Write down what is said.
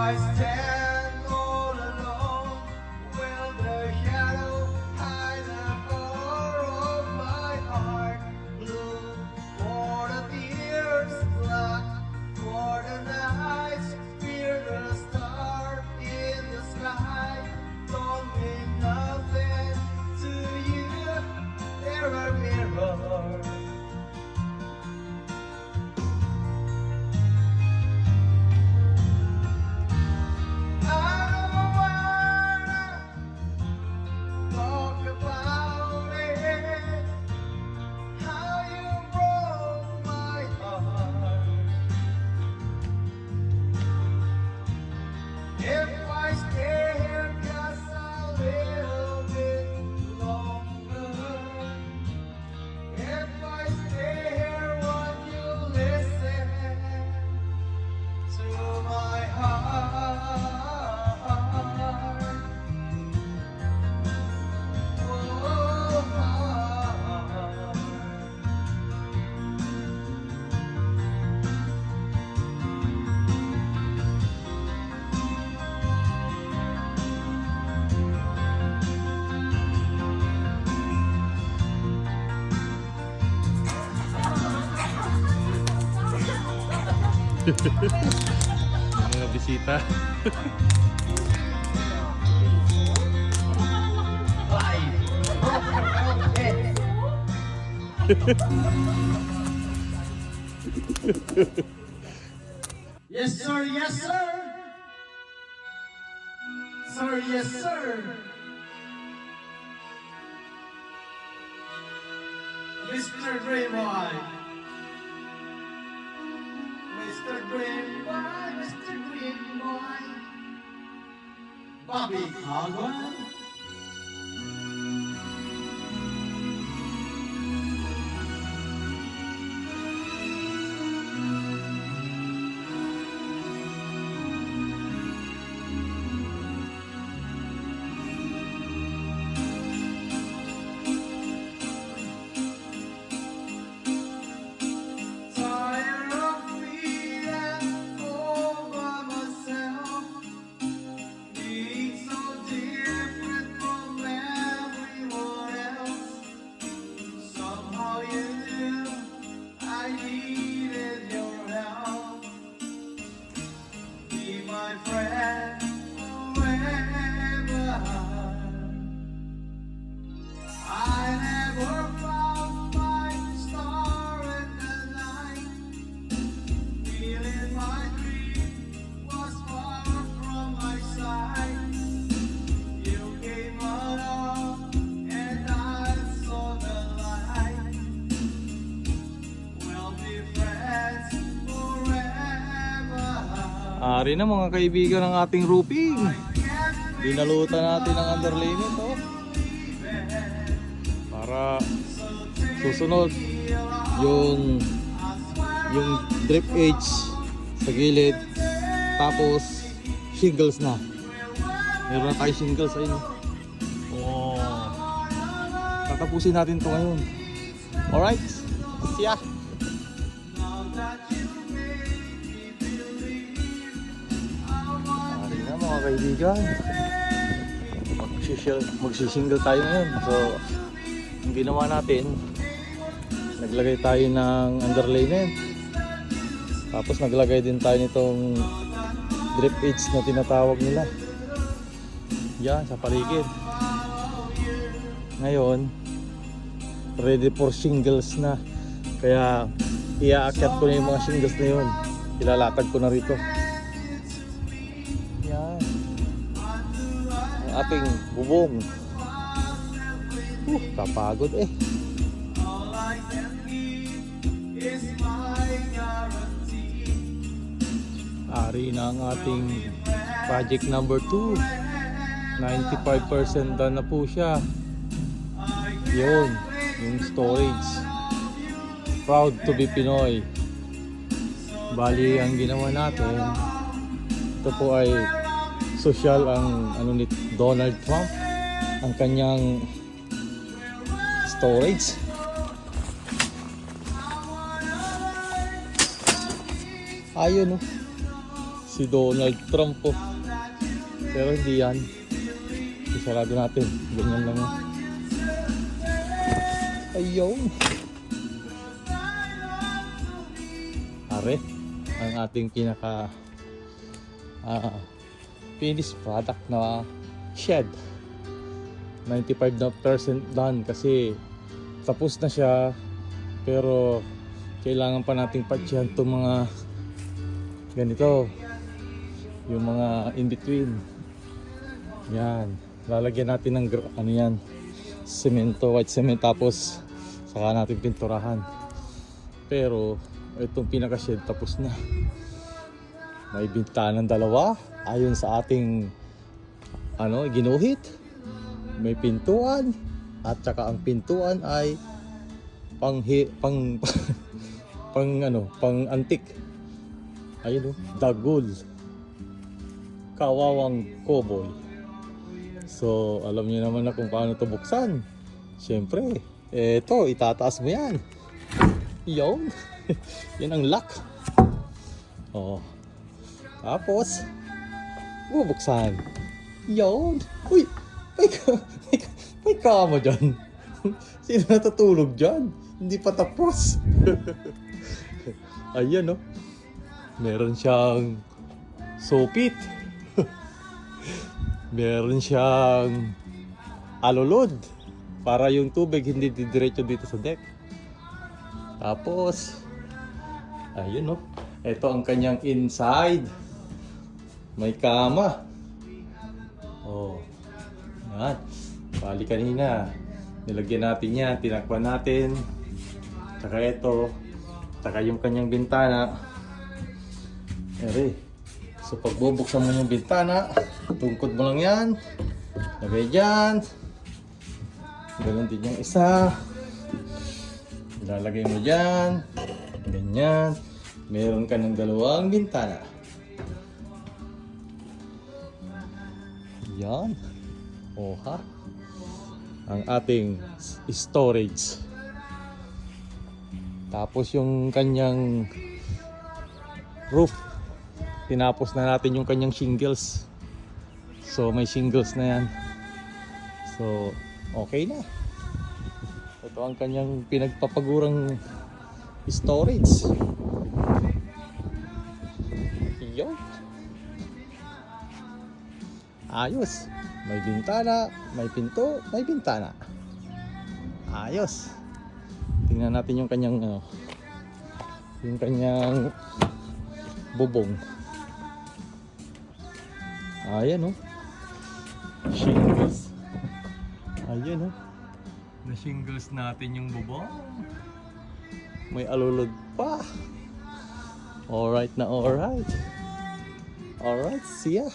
I stand all alone, will the shadow hide the core of my heart? Blue for the tears, black for the nights, fear the star in the sky. Don't mean nothing to you, there are mirrors. If I stay here just a little bit longer, if I stay here, won't you listen to my heart? Oh, heart. Mga bisita. Yes, sir, yes, sir. Sir, yes, sir. Mr. Dreamboy. Mr. Dreamboy, Mr. Dreamboy. Bobby Caldwell. Tired of feeling all by myself, being so different from everyone else. Somehow you knew I needed your help. Be my friend forever. I never found my star in the night. Feeling my dream was far from my side. You came along and I saw the light. We'll be friends forever. Ari na mga kaibigan ng ating roofing. Dinalutan natin ang underlayment para susunod yung drip edge sa gilid, tapos shingles na. Meron na tayo shingles ayun. Oh. Tatapusin natin to ngayon. Alright, see ya. Ari na mga kaibigan, magsisingle tayo ngayon. So ang ginawa natin, naglagay tayo ng underlayment, tapos naglagay din tayo nitong drip edge na tinatawag nila yan sa paligid. Ngayon ready for shingles na, kaya iaakyat ko na yung mga shingles na yun, ilalatag ko na rito. Yan ang ating bubong. Kapagod eh. All I can give is my guarantee. Ari na ang ating project number 2. 95% done na po siya. Yun, yung storage. Proud to be Pinoy. Bali, ang ginawa natin, ito po ay social ang ano ni Donald Trump, ang kanyang storage. Ayun, no? Si Donald Trump po. Pero hindi yan. Isarado natin. Ganyan lang yun. Ayaw. Are, ang ating pinaka finished product na shed. 95% done kasi tapos na siya, pero kailangan pa nating patsihan itong mga ganito, yung mga in between. Yan, lalagyan natin ng ano yan, semento, white cement, tapos saka natin pinturahan. Pero itong pinaka shed tapos na. May bintanang dalawa ayon sa ating ginuhit. May pintuan at saka ang pintuan ay pang antik. Ayun dagul. Kawawang cowboy. So, alam niyo naman na kung paano ito buksan. Siyempre, eto, itataas mo yan. Yun. Yan ang lock. Oh. Tapos, bubuksan. Yun. Uy! May kama dyan. Sino natutulog dyan? Hindi pa tapos. Ayan, no? Meron siyang sopit. Meron siyang alulod para yung tubig hindi didiretso dito sa deck. Tapos, ayun, no? Ito ang kanyang inside. May kama. Oh. Yan. Bali kanina, nilagyan natin yan, tinakpan natin. Tsaka ito, tsaka yung kanyang bintana. Ere. So pagbubuksan mo yung bintana, tungkod mo lang yan. Lagay dyan. Ganun din yung isa. Ilalagay mo dyan. Ganyan. Meron ka ng dalawang bintana. Yan. Oha. Ang ating storage. Tapos yung kanyang roof, tinapos na natin yung kanyang shingles. So may shingles na yan. So okay na. Ito ang kanyang pinagpapagurang storage. Yo. Ayos. May bintana, may pinto, may bintana. Ayos. Tingnan natin yung kanyang bubong. Ayan, oh. Shingles. Ayan, oh. Na-shingles natin yung bubong. May alulod pa. Alright na alright. Alright, see ya.